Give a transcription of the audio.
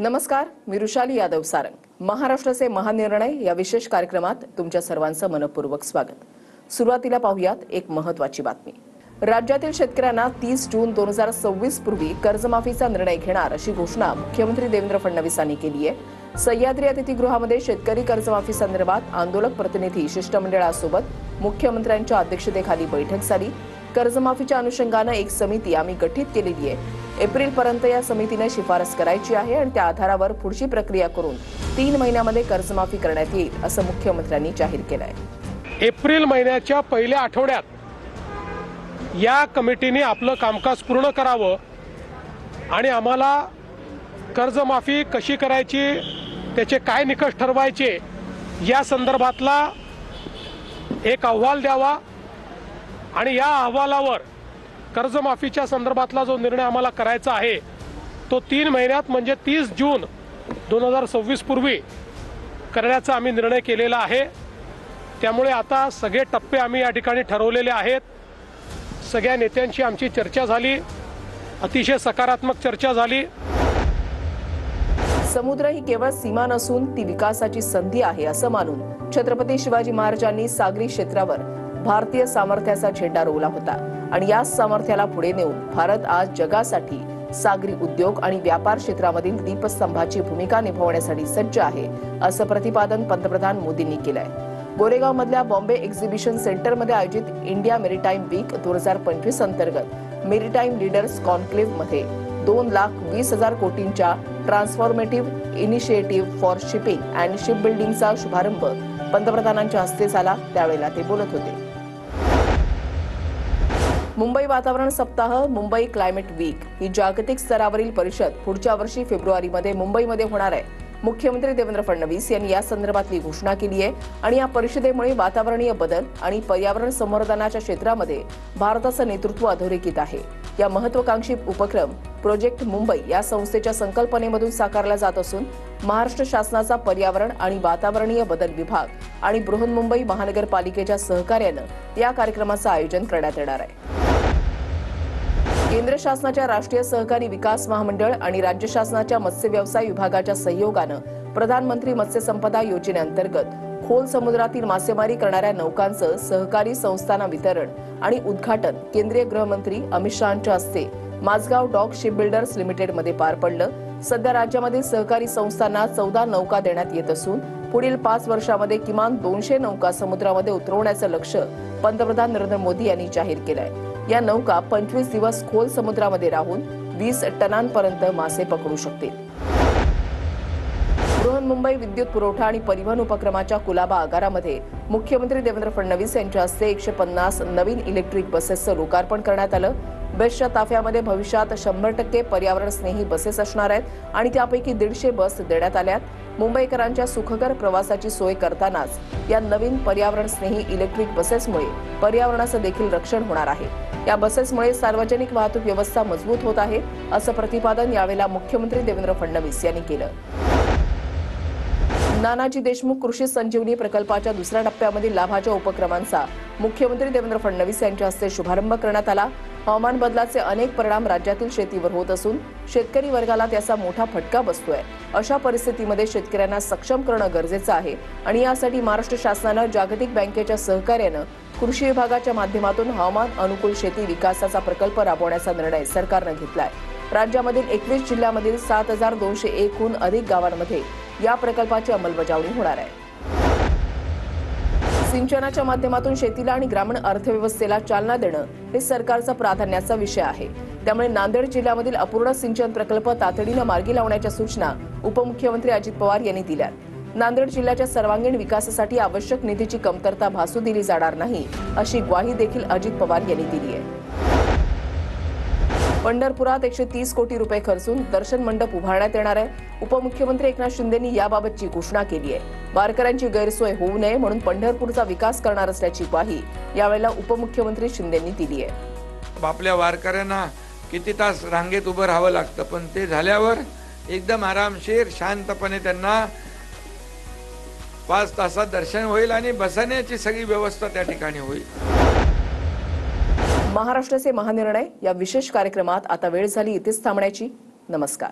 नमस्कार, मी रुशाली यादव सारंग. महाराष्ट्राचे महानिर्णय या विशेष कार्यक्रमात तुमच्या सर्वांचं मनपूर्वक स्वागत. सुरुवातीला पाहूयात एक महत्त्वाची बातमी. राज्यातील शेतकऱ्यांना 30 जून 2026 पूर्वी कर्जमाफीचा निर्णय घेणार अशी घोषणा मुख्यमंत्री देवेंद्र फडणवीस यांनी केली आहे. सह्याद्री अतिथीगृहामध्ये शेतकरी कर्जमाफी संदर्भात आंदोलक प्रतिनिधी शिष्टमंडळासोबत मुख्यमंत्र्यांच्या अध्यक्षतेखाली बैठक झाली. कर्जमाफीच्या अनुषंगानं एक समिती आम्ही गठीत केलेली आहे. एप्रिलपर्यंत या समितीने शिफारस करायची आहे आणि त्या आधारावर पुढची प्रक्रिया करून 3 महिन्यामध्ये कर्जमाफी करण्यात येईल असं मुख्यमंत्र्यांनी जाहीर केलं आहे. एप्रिल महिन्याच्या पहिल्या आठवड्यात या कमिटीने आपलं कामकाज पूर्ण करावं आणि आम्हाला कर्जमाफी कशी करायची, त्याचे काय निकष ठरवायचे या संदर्भातला एक अहवाल द्यावा आणि या अहवालावर कर्जमाफीच्या संदर्भातला जो निर्णय आम्हाला करायचा आहे तो 3 महिन्यात म्हणजे 30 जून 2026 पूर्वी करण्याचा आम्ही निर्णय केलेला आहे. त्यामुळे आता सगळे टप्पे आम्ही या ठिकाणी ठरवलेले आहेत. सगळ्या नेत्यांशी आमची चर्चा झाली, अतिशय सकारात्मक चर्चा झाली. समुद्र ही केवळ सीमा नसून ती विकासाची संधी आहे असं मानून छत्रपती शिवाजी महाराजांनी सागरी क्षेत्रावर भारतीय सामर्थ्याचा झेंडा रोवला होता आणि या सामर्थ्याला पुढे नेऊन भारत आज जगासाठी सागरी उद्योग आणि व्यापार क्षेत्रामधील दीपस्तंभाची भूमिका निभावण्यासाठी सज्ज आहे असं प्रतिपादन पंतप्रधान मोदींनी केलंय. गोरेगावमधल्या बॉम्बे एक्झिबिशन सेंटरमध्ये आयोजित इंडिया मेरीटाईम वीक 2025 अंतर्गत मेरीटाईम लीडर्स कॉन्क्लेव्ह मध्ये 2,20,000 कोटींच्या transformative initiative for shipping and शिपबिल्डिंगचा शुभारंभ पंतप्रधानांच्या हस्ते झाला. त्यावेळेला ते बोलत होते. मुंबई वातावरण सप्ताह, मुंबई क्लायमेट वीक ही जागतिक स्तरावरील परिषद पुढच्या वर्षी फेब्रुवारीमध्ये मुंबईमध्ये होणार आहे. मुख्यमंत्री देवेंद्र फडणवीस यांनी या संदर्भातली घोषणा केली आहे आणि या परिषदेमुळे वातावरणीय बदल आणि पर्यावरण संवर्धनाच्या क्षेत्रामध्ये भारताचं नेतृत्व अधोरेखित आहे. या महत्वाकांक्षी उपक्रम प्रोजेक्ट मुंबई या संस्थेच्या संकल्पनेमधून साकारला जात असून महाराष्ट्र शासनाचा पर्यावरण आणि वातावरणीय बदल विभाग आणि बृहन्मुंबई महानगरपालिकेच्या सहकार्यानं या कार्यक्रमाचं आयोजन करण्यात येणार आहे. केंद्र शासनाच्या राष्ट्रीय सहकारी विकास महामंडळ आणि राज्य शासनाच्या मत्स्य व्यवसाय विभागाच्या सहयोगानं प्रधानमंत्री मत्स्य संपदा योजनेअंतर्गत खोल समुद्रातील मासेमारी करणाऱ्या नौकांचं सहकारी संस्थांना वितरण आणि उद्घाटन केंद्रीय गृहमंत्री अमित शहांच्या हस्ते माझगाव डॉक शिपबिल्डर्स लिमिटेडमध्ये पार पडलं. सध्या राज्यामध्ये सहकारी संस्थांना 14 नौका देण्यात येत असून पुढील 5 वर्षांमध्ये किमान 200 नौका समुद्रामध्ये उतरवण्याचं लक्ष्य पंतप्रधान नरेंद्र मोदी यांनी जाहीर केलंय. या नौका 25 दिवस खोल समुद्रामध्ये राहून 20 टनांपर्यंत मासे पकडू शकतील. बृहन्मुंबई विद्युत पुरवठा आणि परिवहन उपक्रमाच्या कुलाबा आगारामध्ये मुख्यमंत्री देवेंद्र फडणवीस यांच्या हस्ते 150 नवीन इलेक्ट्रिक बसेसचं लोकार्पण करण्यात आलं. बसच्या ताफ्यामध्ये भविष्यात 100% पर्यावरण स्नेही बसेस असणार आहेत आणि त्यापैकी 150 बस देण्यात आल्यात. मुंबईकरांच्या सुखकर प्रवासाची सोय करतानाच या नवीन पर्यावरण स्नेही इलेक्ट्रिक बसेसमुळे पर्यावरणाचं देखील रक्षण होणार आहे. या बसेसमुळे सार्वजनिक वाहतूक व्यवस्था मजबूत होत आहे असं प्रतिपादन यावेळेला मुख्यमंत्री देवेंद्र फडणवीस यांनी केलं. नानाजी देशमुख कृषी संजीवनी प्रकल्पाच्या दुसऱ्या टप्प्यामधील लाभाच्या उपक्रमांचा मुख्यमंत्री देवेंद्र फडणवीस यांच्या हस्ते शुभारंभ करण्यात आला. हवामान बदलाचे अनेक परिणाम राज्यातील शेतीवर होत असून शेतकरी वर्गाला त्याचा मोठा फटका बसतोय. अशा परिस्थितीमध्ये शेतकऱ्यांना सक्षम करणं गरजेचं आहे आणि यासाठी महाराष्ट्र शासनानं जागतिक बँकेच्या सहकार्यानं कृषी विभागाच्या माध्यमातून हवामान अनुकूल शेती विकासाचा प्रकल्प राबवण्याचा निर्णय सरकारनं घेतलाय. राज्यामधील 21 जिल्ह्यांमधील 7,201हून अधिक गावांमध्ये या प्रकल्पाची अंमलबजावणी होणार आहे. सिंचनाच्या माध्यमातून शेतीला आणि ग्रामीण अर्थव्यवस्थेला चालना देणं हे सरकारचा प्राधान्याचा विषय आहे. त्यामुळे नांदेड जिल्ह्यामधील अपूर्ण सिंचन प्रकल्प तातडीनं मार्गी लावण्याच्या सूचना उपमुख्यमंत्री अजित पवार यांनी दिल्या. नांदेड जिल्ह्याच्या सर्वांगीण विकासासाठी आवश्यक निधीची कमतरता भासू दिली जाणार नाही अशी ग्वाही देखील अजित पवार यांनी दिली आहे. पंढरपुरात 130 कोटी रुपये खर्चून दर्शन मंडप उभारण्यात येणार आहे. उपमुख्यमंत्री एकनाथ शिंदेंनी याबाबतची घोषणा केली आहे. वारकऱ्यांची गैरसोय होऊ नये म्हणून पंढरपूरचा विकास करणार असल्याची ग्वाही यावेळेला उपमुख्यमंत्री शिंदेंनी दिली आहे. आपल्या वारकऱ्यांना किती तास रांगेत उभं राहावं लागतं, पण ते झाल्यावर एकदम आरामशीर शांतपणे त्यांना 5 तासात दर्शन होईल आणि बसण्याची सगळी व्यवस्था त्या ठिकाणी होईल. महाराष्ट्राचे महानिर्णय या विशेष कार्यक्रमात आता वेळ झाली इथेच थांबण्याची. नमस्कार.